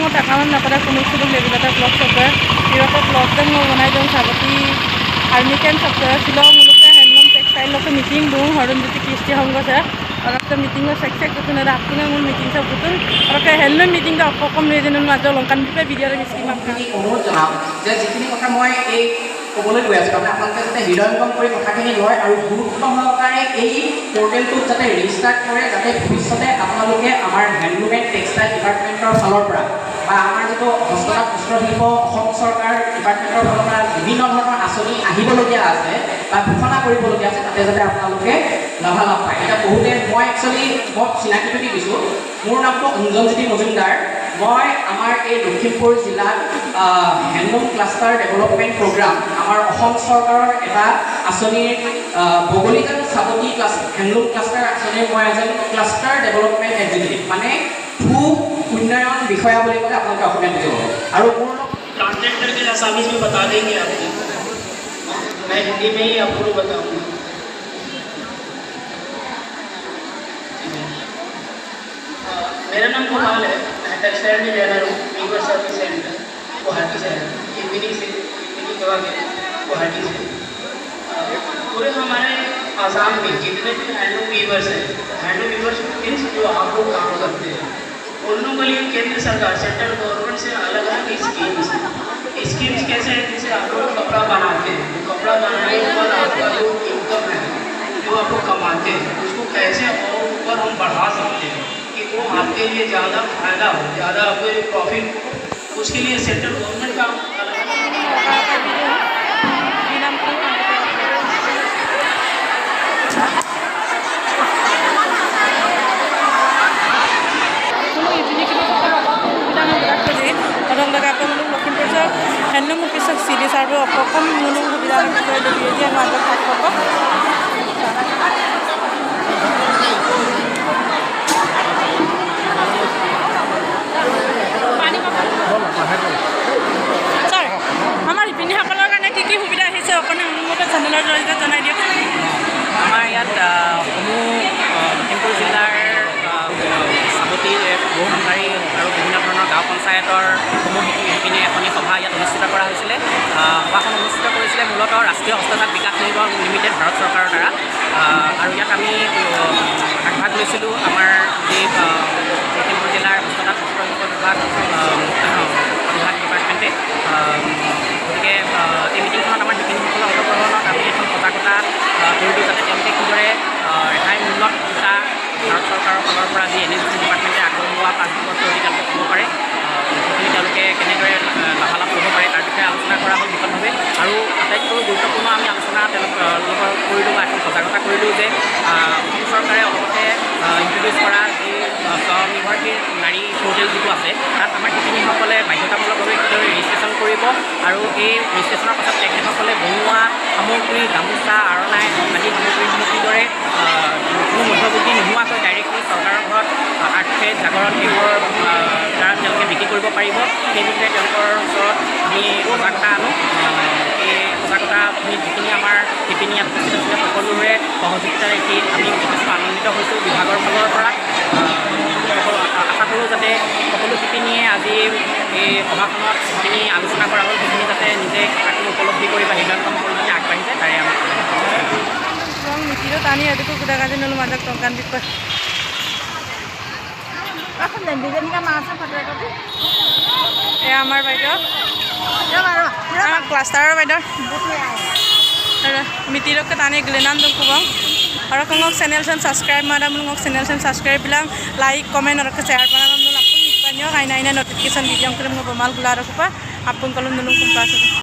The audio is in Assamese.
mau takaman na pada kuno sudah lebih kata blog software ini kok blog dan mau menai dong sabati army camp software silong mulutnya handloom textile lo ke meeting dong harun jadi kisti hongga saya और अब तो मीटिंग में सेक्सेक तो तुने रात को ना मुन मीटिंग सब बुतुन और अब हैंडलूम मीटिंग का आपको कम लेजन उन माजो लंकन भी पे वीडियो रे मिस्की माफ कर অনুরোধ জনাও যে যিখিনি কথা মই এই ক'বলৈ গৈ আছোঁ মানে আপোনালোকে যাতে হৃদয়ঙ্গম কৰি কথাখিনি লয় আৰু গুৰুত্ব সহকাৰে এই পৰ্টেলটোত যাতে ৰেজিষ্টাৰ কৰে যাতে ভৱিষ্যতে আপোনালোকে আমাৰ হেণ্ডলুম এণ্ড টেক্সটাইল ডিপাৰ্টমেণ্টৰ ফালৰ পৰা বা আমাৰ যিটো হস্ততাঁত বস্ত্ৰশিল্প অসম চৰকাৰ ডিপাৰ্টমেণ্টৰ ফালৰ পৰা বিভিন্ন ধৰণৰ আঁচনি আহিবলগীয়া আছে বা ঘোষণা কৰিবলগীয়া আছে তাতে যাতে আপোনালোকে লাভালাভ পায় এতিয়া বহুতে মই একচুৱেলি মই চিনাকিটো দি দিছোঁ মোৰ নামটো অঞ্জনজ্যোতি মজুমদাৰ মই আমাৰ এই লখিমপুৰ জিলাত হেণ্ডলুম ক্লাষ্টাৰ ডেভেলপমেণ্ট প্ৰগ্ৰাম আমাৰ অসম চৰকাৰৰ এটা আঁচনিৰ বগলীজান চাবতী হেণ্ডলুম ক্লাষ্টাৰ আঁচনিৰ মই এজন ক্লাষ্টাৰ ডেভেলপমেণ্ট এক্সিকিউটিভ মানে ভূ উন্নয়ন বিষয়া বুলি ক'লে আপোনালোকে অসমীয়াত বুজিব আৰু মোৰ ट्रांसलेट करके असामीज में बता देंगे आपको मैं हिंदी में ही आपको बताऊंगा मेरा नाम कुमाल है मैं टेक्सटाइल में रह रहा हूँ वीवर सर्विस सेंटर गुवाहाटी से इतनी जगह के गुवाहाटी से पूरे हमारे आसाम में जितने भी हैंडलूम वीवर्स हैं हैंडलूम वीवर्स मीन्स जो आप लोग काम करते हैं उन लोगों के लिए केंद्र सरकार सेंट्रल गवर्नमेंट से अलग अलग स्कीम्स कैसे हैं जिससे आप लोग कपड़ा बनाते हैं कपड़ा बनाने के बाद आपका जो इनकम है जो आप लोग कमाते हैं उसको कैसे और ऊपर हम बढ़ा सकते हैं कि वो आपके लिए ज़्यादा फायदा हो ज़्यादा आपको प्रॉफिट उसके लिए सेंट्रल गवर्नमेंट का orang dekat menunggu Lopinpur se handlum mungkin seksidi sarbo kokom menunggu di dalam kita ada dia yang ada kokom sorry আমাৰ ইপিনি সকলৰ কাৰণে কি কি সুবিধা আহিছে অকণে অনুমোদন চেনেলৰ জৰিয়তে জনাই দিয়ক আমাৰ ইয়াত লখিমপুৰ জিলাৰ চাবতী বহুসংসাৰী আৰু বিভিন্ন ধৰণৰ গাঁও পঞ্চায়তৰ সমূহ ইপিনে এখনি সভা ইয়াত অনুষ্ঠিত কৰা হৈছিলে সভাখন অনুষ্ঠিত কৰিছিলে মূলতঃ ৰাষ্ট্ৰীয় হস্ততাঁত বিকাশ নিগম লিমিটেড ভাৰত চৰকাৰৰ দ্বাৰা আৰু ইয়াত আমি আগভাগ লৈছিলোঁ আমাৰ যি লখিমপুৰ জিলাৰ হস্ততাঁত বস্ত্ৰশিল্প বিভাগ ডিপাৰ্টমেণ্টে গতিকে এই মিটিংখনত আমাৰ শিপিনীসকলৰ অংশগ্ৰহণত আমি এখন সজাগতা কৰিলোঁ যাতে তেওঁলোকে কিদৰে ৰেহাই মূল্যত সূতা ভাৰত চৰকাৰৰ ফালৰ পৰা যি NHC ডিপাৰ্টমেণ্টে আগবঢ়োৱা পাছবুকৰ থ্ৰুদি তেওঁলোকে ক'ব পাৰে সেইখিনি তেওঁলোকে কেনেদৰে লাভালাভ কৰিব পাৰে তাৰ বিষয়ে আলোচনা কৰা হ'ল বিশদভাৱে আৰু আটাইতকৈ গুৰুত্বপূৰ্ণ আমি আলোচনা তেওঁলোকৰ কৰিলোঁ বা এখন সজাগতা কৰিলোঁ যে অসম চৰকাৰে অলপতে ইণ্ট্ৰডিউচ কৰা যি স্বনিৰ্ভৰশীল নাৰী পৰ্টেল যিটো আছে তাত আমাৰ শিপিনীসকলে বাধ্যতামূলকভাৱে কিদৰে ৰেজিষ্ট্ৰেশ্যন কৰিব আৰু এই ৰেজিষ্ট্ৰেশ্যনৰ পাছত তেখেতসকলে বনোৱা সামগ্ৰী গামোচা আৰণাই আদি সামগ্ৰীসমূহ কিদৰে কোনো মধ্যভোগী নোহোৱাকৈ ডাইৰেক্টলি চৰকাৰৰ ঘৰত আৰ্থিক জাগৰণ এইবোৰৰ দ্বাৰা তেওঁলোকে বিক্ৰী কৰিব পাৰিব সেই বিষয়ে তেওঁলোকৰ ওচৰত আমি সজাগতা আনো এই সজাগতা আমি যিখিনি আমাৰ শিপিনী ইয়াত উপস্থিত আছিলে সকলোৰে সহযোগিতা দেখি আমি যথেষ্ট আনন্দিত হৈছোঁ বিভাগৰ ফালৰ পৰা আশা কৰোঁ যাতে সকলো শিপিনীয়ে আজি এই সভাখনত যিখিনি আলোচনা কৰা হ'ল সেইখিনি যাতে নিজে কথাখিনি উপলব্ধি কৰি বা হৃদয়ঙ্গম কৰি যাতে আগবাঢ়ি যায় তাৰে আমাক মিটিৰো টানি আদিকো গোটা কাজি নলো মাজক টংকান বিষয় এয়া আমাৰ বাইদেউ ক্লাষ্টাৰৰ বাইদেউ মিটিৰকে টানি গ্লেনান দong kubang আৰু kung channel sen subscribe madam ngok channel sen subscribe bilang like comment আৰু share panam nul apun panyo kaina ina notification video ang kirim ngobamal gula ra kupa apun kalun nulung kumpas